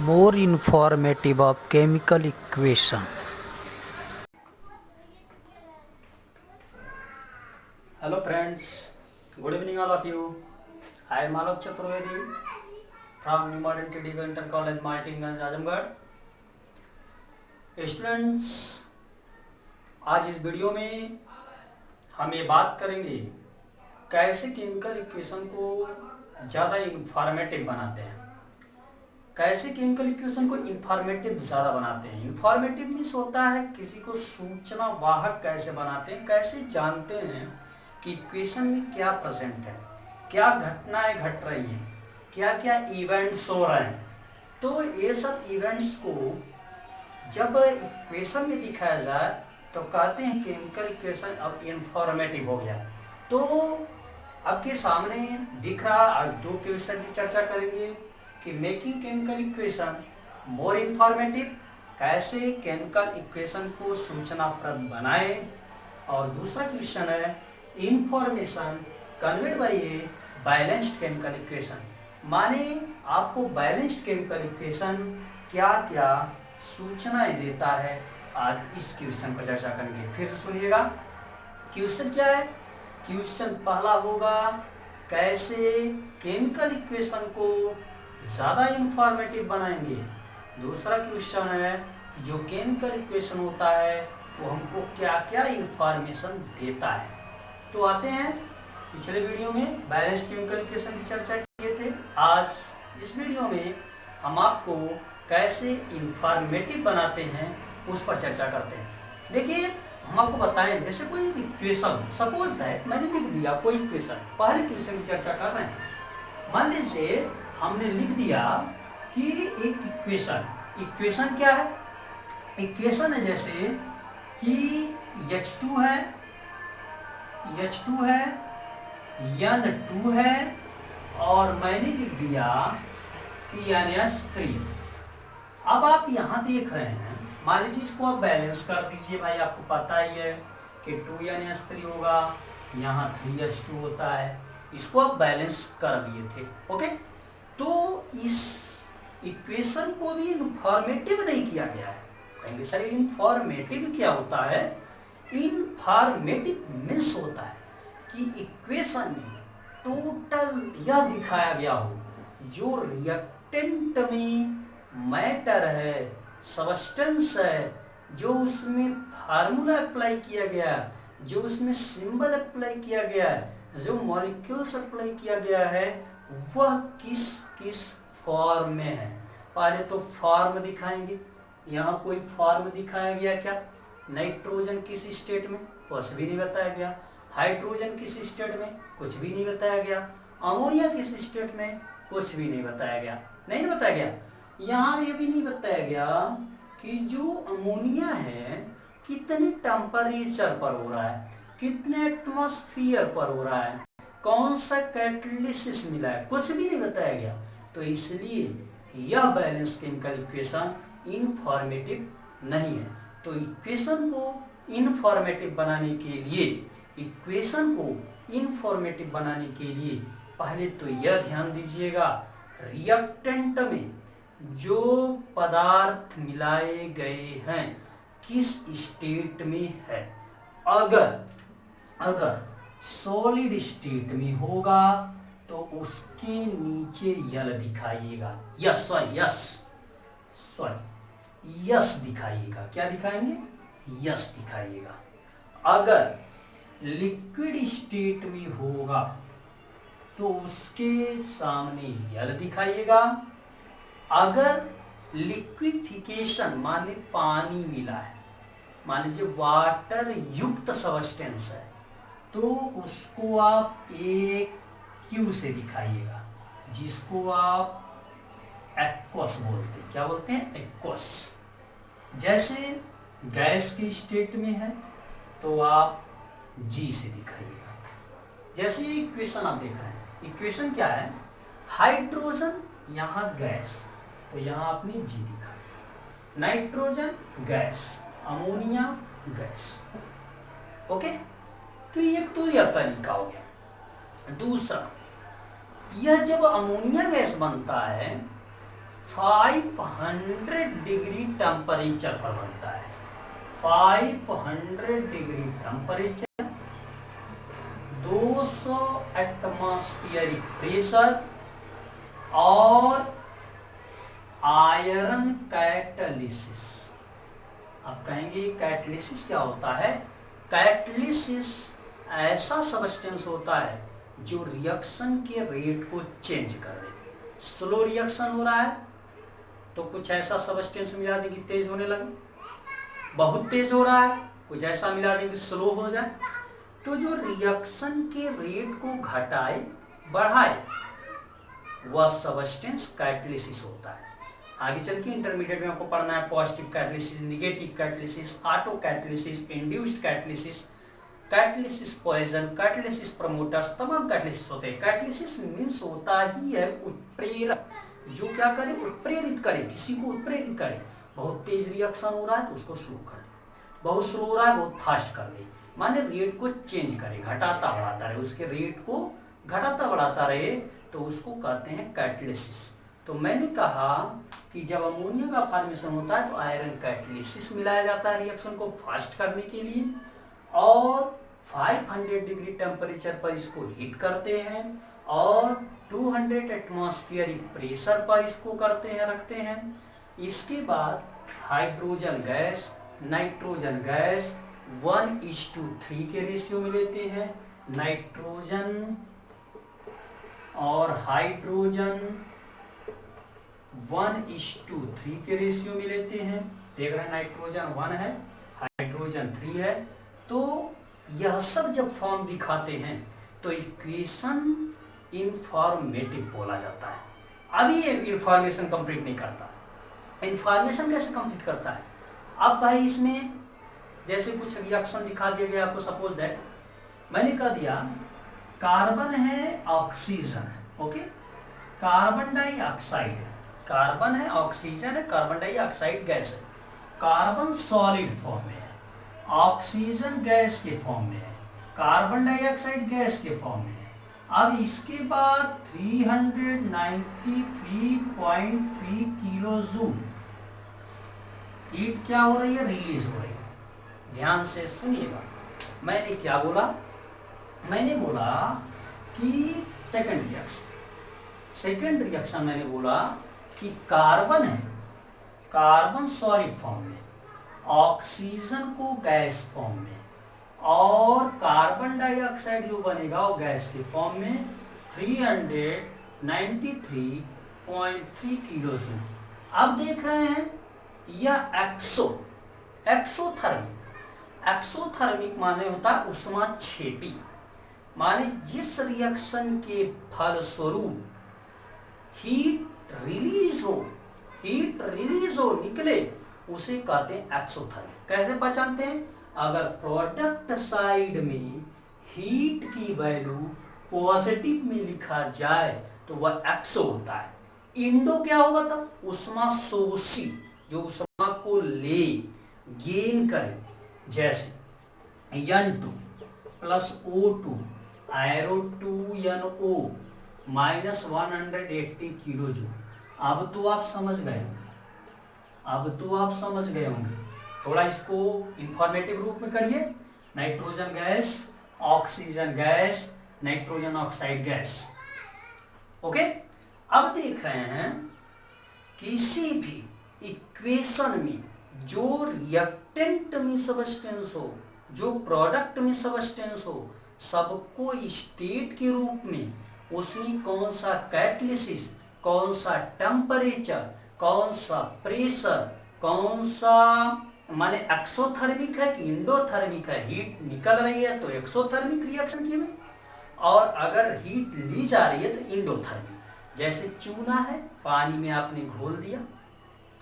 more informative of chemical equation. Hello friends, good evening all of you. I am Alok Chaturvedi from New Modern Critical Inter College Martinganj Azamgarh. Students, आज इस video में हम ये बात करेंगे कैसे chemical equation को ज़्यादा इंफॉर्मेटिव बनाते हैं. कैसे केमिकल इक्वेशन को इंफॉर्मेटिव ज़्यादा बनाते हैं. इंफॉर्मेटिव मीन्स होता है किसी को सूचना वाहक कैसे बनाते हैं, कैसे जानते हैं कि इक्वेशन में क्या प्रेजेंट है, क्या घटनाएं घट रही हैं, क्या क्या इवेंट्स हो रहे हैं. तो ये सब इवेंट्स को जब इक्वेशन में दिखाया जाए तो कहते हैं केमिकल इक्वेशन अब इंफॉर्मेटिव हो गया. तो आपके सामने दिख रहा, आज दो क्वेश्चन की चर्चा करेंगे कि मेकिंग केमिकल इक्वेशन मोर इंफॉर्मेटिव, कैसे केमिकल इक्वेशन को सूचनाप्रद बनाए. और दूसरा क्वेश्चन है information conveyed bye a balanced chemical equation, माने आपको बैलेंस्ड केमिकल इक्वेशन क्या क्या सूचनाएं देता है. आज इस क्वेश्चन पर चर्चा करेंगे. फिर से सुनिएगा. क्वेश्चन क्या है? क्वेश्चन पहला होगा कैसे केमिकल इक्वेशन को ज़्यादा इंफॉर्मेटिव बनाएंगे. दूसरा क्वेश्चन है कि जो केमिकल इक्वेशन होता है वो हमको क्या क्या इंफॉर्मेशन देता है. तो आते हैं, पिछले वीडियो में बैलेंस्ड केमिकल इक्वेशन की चर्चा किए थे. आज इस वीडियो में हम आपको कैसे इंफॉर्मेटिव बनाते हैं उस पर चर्चा करते हैं. देखिए, हम आपको बताएं, जैसे कोई इक्वेशन, सपोज दैट मैंने लिख दिया कोई इक्वेशन, पहले क्वेश्चन की चर्चा कर रहे हैं. मान लीजिए हमने लिख दिया कि एक इक्वेशन क्या है. इक्वेशन है जैसे कि H2 है, N2 है और मैंने लिख दिया कि NH3. अब आप यहाँ देख रहे हैं, मान लीजिए इसको आप बैलेंस कर दीजिए. भाई आपको पता ही है कि 2NH3 होगा, यहाँ 3H2 होता है. इसको आप बैलेंस कर दिए थे. ओके, तो इस इक्वेशन को भी इंफॉर्मेटिव नहीं किया गया है. कहेंगे सर इंफॉर्मेटिव क्या होता है? इंफॉर्मेटिव मीन्स होता है कि इक्वेशन में टोटल यह दिखाया गया हो जो रिएक्टेंट में मैटर है, सब्सटेंस है, जो उसमें फार्मूला अप्लाई किया गया है, जो उसमें सिंबल अप्लाई किया गया है, जो मॉलिक्यूल्स अप्लाई किया गया है, वह किस किस फॉर्म में है. पहले तो फॉर्म दिखाएंगे. यहाँ कोई फॉर्म दिखाया गया क्या? नाइट्रोजन किस स्टेट में, कुछ भी नहीं बताया गया. हाइड्रोजन किस स्टेट में, कुछ भी नहीं बताया गया. अमोनिया किस स्टेट में, कुछ भी नहीं बताया गया. नहीं बताया गया. यहाँ ये भी नहीं बताया गया कि जो अमोनिया है कितने टेम्परेचर पर हो रहा है, कितने एटमॉस्फेयर पर हो रहा है, कौन सा कैटलिसिस मिला है, कुछ भी नहीं बताया गया. तो इसलिए यह बैलेंस केमिकल इक्वेशन इंफॉर्मेटिव नहीं है. तो इक्वेशन को इंफॉर्मेटिव बनाने के लिए पहले तो यह ध्यान दीजिएगा, रिएक्टेंट में जो पदार्थ मिलाए गए हैं किस स्टेट में है. अगर सॉलिड स्टेट में होगा तो उसके नीचे यल दिखाइएगा. यस दिखाइएगा. क्या दिखाएंगे? यस दिखाइएगा. अगर लिक्विड स्टेट में होगा तो उसके सामने यल दिखाइएगा. अगर लिक्विफिकेशन माने पानी मिला है, मान लीजिए वाटर युक्त सब्सटेंस है, तो उसको आप एक क्यू से दिखाइएगा, जिसको आप एक्वस बोलते हैं. क्या बोलते हैं? एक्वस. जैसे गैस के स्टेट में है तो आप जी से दिखाइएगा. जैसे ये इक्वेशन आप देख रहे हैं, इक्वेशन क्या है? हाइड्रोजन, यहाँ गैस, तो यहाँ आपने जी दिखा. Nitrogen gas, ammonia gas. Okay, तो यह तरीका हो गया. दूसरा, यह जब अमोनिया गैस बनता है 500 डिग्री टेम्परेचर पर बनता है। 500 डिग्री टेम्परेचर, 200 एटमॉस्फेरिक प्रेशर और आयरन कैटालिसिस। आप कहेंगे कैटालिसिस क्या होता है? कैटालिसिस ऐसा सब्सटेंस होता है जो रिएक्शन के रेट को चेंज कर दे। स्लो रिएक्शन हो रहा है तो कुछ ऐसा सब्सटेंस मिला दें कि तेज होने लगे, बहुत तेज हो रहा है कुछ ऐसा मिला दें कि स्लो हो जाए। तो जो रिएक्शन के रेट को घटाए बढ़ाए वह सब्सटेंस कैटालिसिस होता है। आगे चल के इंटरमीडिएट में आपको पढ़ना है positive catalysis, negative catalysis, auto catalysis, induced catalysis, catalysis poison, catalysis promoters, तमाम कैटालिसिस होते हैं। कैटालिसिस मीन्स होता ही है उत्प्रेरक, जो क्या करे? उत्प्रेरित करे, किसी को उत्प्रेरित करे। बहुत तेज रिएक्शन हो रहा है तो उसको स्लो कर दे, बहुत स्लो हो रहा है बहुत फास्ट कर दे, माने रेट को चेंज करे, घटाता बढ़ाता रहे, उसके रेट को घटाता बढ़ाता रहे तो उसको कहते हैं कैटालिसिस। तो मैंने कहा कि जब अमोनिया का फॉर्मेशन होता है तो आयरन कैटालिसिस मिलाया जाता है रिएक्शन को फास्ट करने के लिए, और 500 डिग्री टेम्परेचर पर इसको हीट करते हैं और 200 एटमॉस्फेरिक प्रेशर पर इसको करते हैं, रखते हैं। इसके बाद हाइड्रोजन गैस, नाइट्रोजन गैस 1:3 के रेशियो में लेते हैं। नाइट्रोजन और हाइड्रोजन 1:3 के रेशियो में लेते हैं। देख रहे हैं नाइट्रोजन 1 है, हाइड्रोजन 3 है। तो यह सब जब फॉर्म दिखाते हैं तो इक्वेशन इंफॉर्मेटिव बोला जाता है। अभी ये इंफॉर्मेशन कंप्लीट नहीं करता। इंफॉर्मेशन कैसे कंप्लीट करता है? अब भाई इसमें जैसे कुछ रिएक्शन दिखा दिया गया आपको, सपोज दैट मैंने कह दिया कार्बन है ऑक्सीजन है, ओके, कार्बन डाइऑक्साइड है, कार्बन है ऑक्सीजन है, कार्बन डाइऑक्साइड गैस है। कार्बन सॉलिड फॉर्म में है, ऑक्सीजन गैस के फॉर्म में है, कार्बन डाइऑक्साइड गैस के फॉर्म में है। अब इसके बाद 393.3 किलो जूल हीट क्या हो रही है? रिलीज हो रही है। ध्यान से सुनिएगा, मैंने क्या बोला? मैंने बोला कि सेकेंड रिएक्शन मैंने बोला कि कार्बन है, कार्बन सॉलिड फॉर्म में, ऑक्सीजन को गैस फॉर्म में, और कार्बन डाइऑक्साइड जो बनेगा वो गैस के फॉर्म में 393.3 किलो जूल। अब देख रहे हैं यह एक्सोथर्मिक माने होता है उष्माक्षेपी, माने जिस रिएक्शन के फलस्वरूप हीट रिलीज हो निकले उसे कहते हैं एक्सोथर्मिक। कैसे पहचानते हैं? अगर प्रोडक्ट साइड में हीट की वैल्यू पॉजिटिव में लिखा जाए तो वह एक्सो होता है। इंडो क्या होगा तब? उष्मा शोषी, जो उष्मा को ले गेन करे, जैसे N2 plus O2 arrow 2NO minus 180 kilo joule. अब तो आप समझ गए होंगे। थोड़ा इसको इंफॉर्मेटिव रूप में करिए। Nitrogen gas, oxygen gas, nitrogen oxide gas, okay. अब देख रहे हैं किसी भी इक्वेशन में जो रिएक्टेंट में सब्सटेंस हो, जो प्रोडक्ट में सब्सटेंस हो, सबको स्टेट के रूप में उसमें कौन सा कैटालिसिस, कौन सा टेम्परेचर, कौन सा प्रेशर, कौन सा माने एक्सोथर्मिक है कि इंडोथर्मिक है, हीट निकल रही है तो एक्सोथर्मिक रिएक्शन की में, और अगर हीट ली जा रही है तो इंडोथर्मिक। जैसे चूना है, पानी में आपने घोल दिया,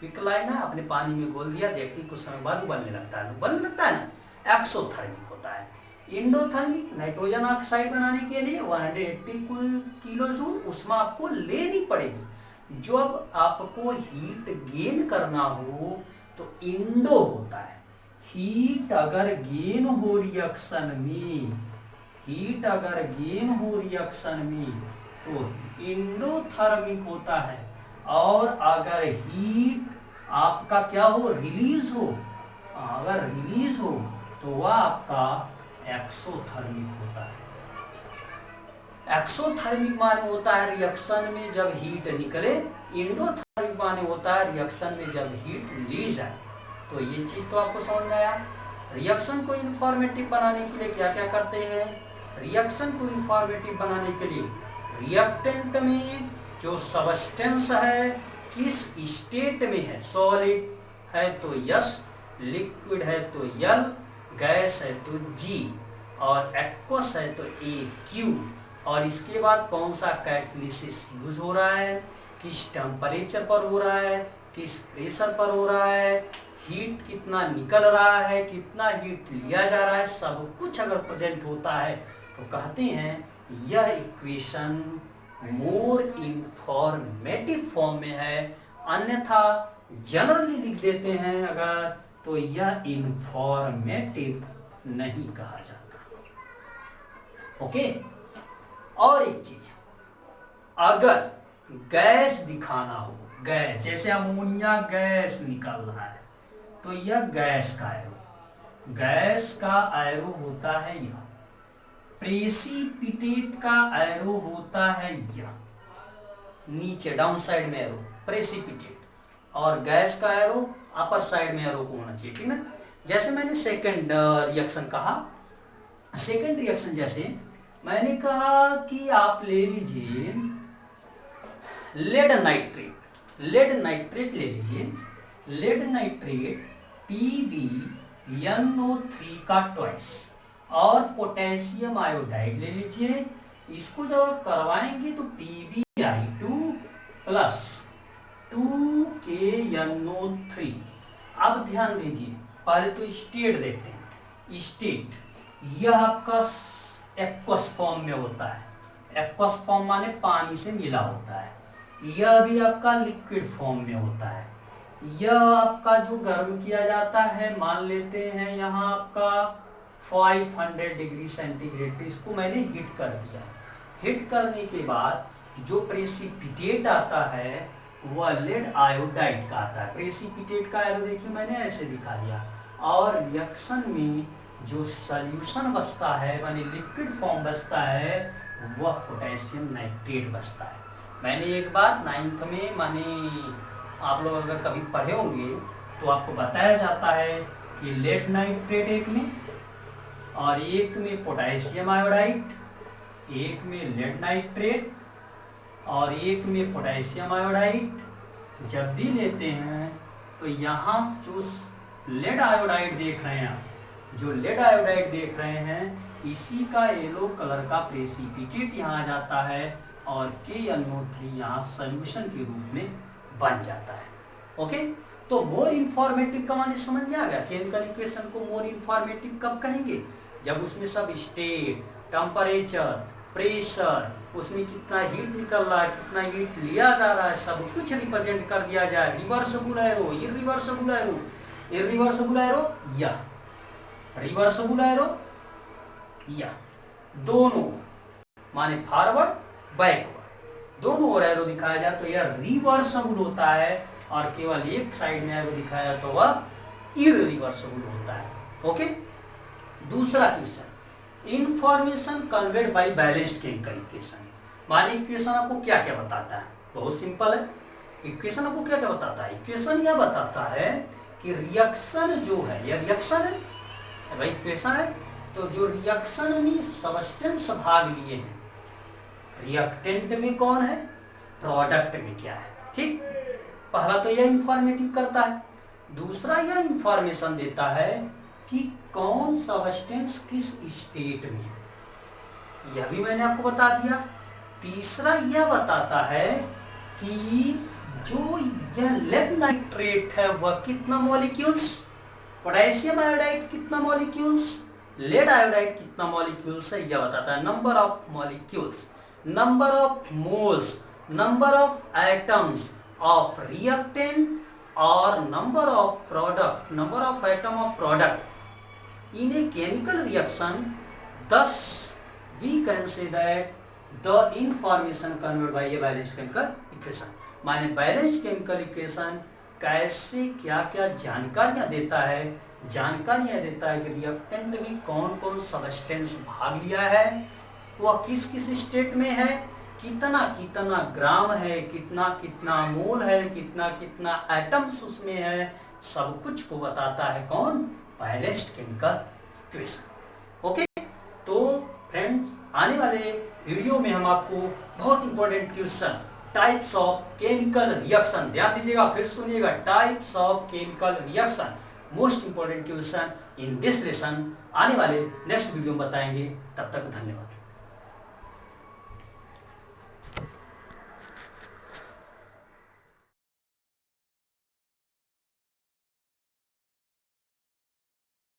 क्विकलाइन है, आपने पानी में घोल दिया, देखते कुछ समय बाद उबलने लगता है ना, एक्सोथर्मिक होता है। इंडोथर्मिक नाइट्रोजन ऑक्साइड बनाने के लिए 180 किलो जूल उष्मा आपको लेनी पड़ेगी। जब आपको हीट गेन करना हो तो इंडो होता है। हीट अगर गेन हो रिएक्शन में तो इंडोथर्मिक होता है, और अगर हीट आपका क्या हो, रिलीज हो, अगर रिलीज हो तो वह आपका एक्सोथर्मिक होता है। एक्सोथर्मिक माने होता है रिएक्शन में जब हीट निकले, इंडोथर्मिक माने होता है रिएक्शन में जब हीट ली जाए। तो ये चीज तो आपको समझ में आया। रिएक्शन को इंफॉर्मेटिव बनाने के लिए क्या क्या करते हैं, रिएक्शन को इंफॉर्मेटिव बनाने के लिए रिएक्टेंट में जो सबस्टेंस है किस स्टेट में है, सॉलिड है तो यस, लिक्विड है तो यल, गैस है तो जी, और एक्वस है तो ए क्यू। और इसके बाद कौन सा कैटालिसिस यूज हो रहा है, किस टेम्परेचर पर हो रहा है, किस प्रेशर पर हो रहा है, हीट कितना निकल रहा है, कितना हीट लिया जा रहा है, सब कुछ अगर प्रेजेंट होता है तो कहते हैं यह इक्वेशन मोर इंफॉर्मेटिव फॉर्म में है। अन्यथा जनरली लिख देते हैं अगर, तो यह इंफॉर्मेटिव नहीं कहा जाता। ओके। और एक चीज, अगर गैस दिखाना हो, गैस जैसे अमोनिया गैस निकल रहा है तो यह गैस का एरो, गैस का एरो होता है यह, प्रेसिपिटेट का एरो होता है यह, नीचे डाउन साइड में एरो प्रेसिपिटेट, और गैस का एरो अपर साइड में एरो को होना चाहिए, ठीक ना। जैसे मैंने सेकंड रिएक्शन कहा, सेकंड रिएक्शन जैसे मैंने कहा कि आप ले लीजिए लेड नाइट्रेट, लेड नाइट्रेट ले लीजिए, लेड नाइट्रेट PbNO3 का ट्वाइस, और पोटेशियम आयोडाइड ले लीजिए, इसको जब आप करवाएंगे तो PbI2 प्लस 2KNO3। अब ध्यान दीजिए, पहले तो स्टेट देखते हैं। स्टेट यह आपका एक्वस फॉर्म में होता है, एक्वस फॉर्म माने पानी से मिला होता है, यह भी आपका लिक्विड फॉर्म में होता है। यह आपका जो गर्म किया जाता है, मान लेते हैं यहाँ आपका 500 डिग्री सेंटीग्रेड पे, इसको मैंने हीट कर दिया। हीट करने के बाद जो प्रेसिपिटेट आता है वह लेड आयोडाइड का आता है। प्रेसिपिटेट का एरो देखिए मैंने ऐसे दिखा दिया। और रिएक्शन में जो सॉल्यूशन बचता है माने लिक्विड फॉर्म बचता है वह पोटेशियम नाइट्रेट बचता है। मैंने एक बार 9th में माने आप लोग अगर कभी पढ़े होंगे तो आपको बताया जाता है कि लेड नाइट्रेट एक में, और एक में पोटेशियम आयोडाइड, एक में लेड नाइट्रेट और एक में पोटेशियम आयोडाइड जब भी लेते हैं तो यहाँ जो लेड आयोडाइड देख रहे हैं, जो लेड आयोडाइड देख रहे हैं, इसी का येलो कलर का प्रेसिपिटेट यहाँ आ जाता है और KNO3 यहाँ सोल्यूशन के रूप में बन जाता है। ओके, तो मोर इंफॉर्मेटिव का माने समझ में आ गया। केमिकल इक्वेशन को मोर इंफॉर्मेटिव कब कहेंगे, जब उसमें सब स्टेट, टेम्परेचर, प्रेशर, उसमें कितना हीट निकल रहा है, कितना हीट लिया जा रहा है, सब कुछ रिप्रेजेंट कर दिया जाए। Reversible arrow, irreversible arrow, irreversible arrow या रिवर्सिबल एरो या दोनों माने फॉरवर्ड बैकवर्ड दोनों ओर एरो दिखाया जाए तो यह रिवर्सिबल होता है, और केवल एक साइड में एरो दिखाया तो वह इरिवर्सिबल होता है। ओके, दूसरा question, information conveyed bye balanced chemical equation. माने इक्वेशन आपको क्या क्या बताता है, बहुत सिंपल है। इक्वेशन आपको क्या क्या बताता है, इक्वेशन यह बताता है कि रिएक्शन जो है, यह रिएक्शन है भाई, इक्वेशन है तो जो रिएक्शन में सबस्टेंस भाग लिए हैं, रिएक्टेंट में कौन है, प्रोडक्ट में क्या है। ठीक, पहला तो यह इंफॉर्मेटिव करता है, दूसरा यह इंफॉर्मेशन देता है कि कौन सबस्टेंस किस स्टेट में है, यह भी मैंने आपको बता दिया। तीसरा यह बताता है कि जो यह लेड नाइट्रेट है वह कितना मॉलिक्यूल्स, पोटेशियम आयोडाइड कितना मॉलिक्यूल्स, लेड आयोडाइड कितना मॉलिक्यूल्स है, यह बताता है। Number of molecules, number of moles, number of atoms of reactant और number of product, number of atom of product in a chemical reaction. Thus we can say that the information conveyed by a balanced chemical equation. माने balanced chemical equation कैसे क्या क्या जानकारियां देता है, जानकारियां देता है कि रिएक्टेंट में कौन कौन सब्सटेंस भाग लिया है, वह किस किस स्टेट में है, कितना कितना ग्राम है, कितना कितना मोल है, कितना कितना एटम्स उसमें है, सब कुछ को बताता है कौन, बैलेंस्ड केमिकल इक्वेशन। ओके, तो फ्रेंड्स आने वाले वीडियो में हम आपको बहुत important question types of chemical reaction, ध्यान दीजिएगा, फिर सुनिएगा, types of chemical reaction most important question in this lesson आने वाले नेक्स्ट वीडियो में बताएंगे। तब तक धन्यवाद।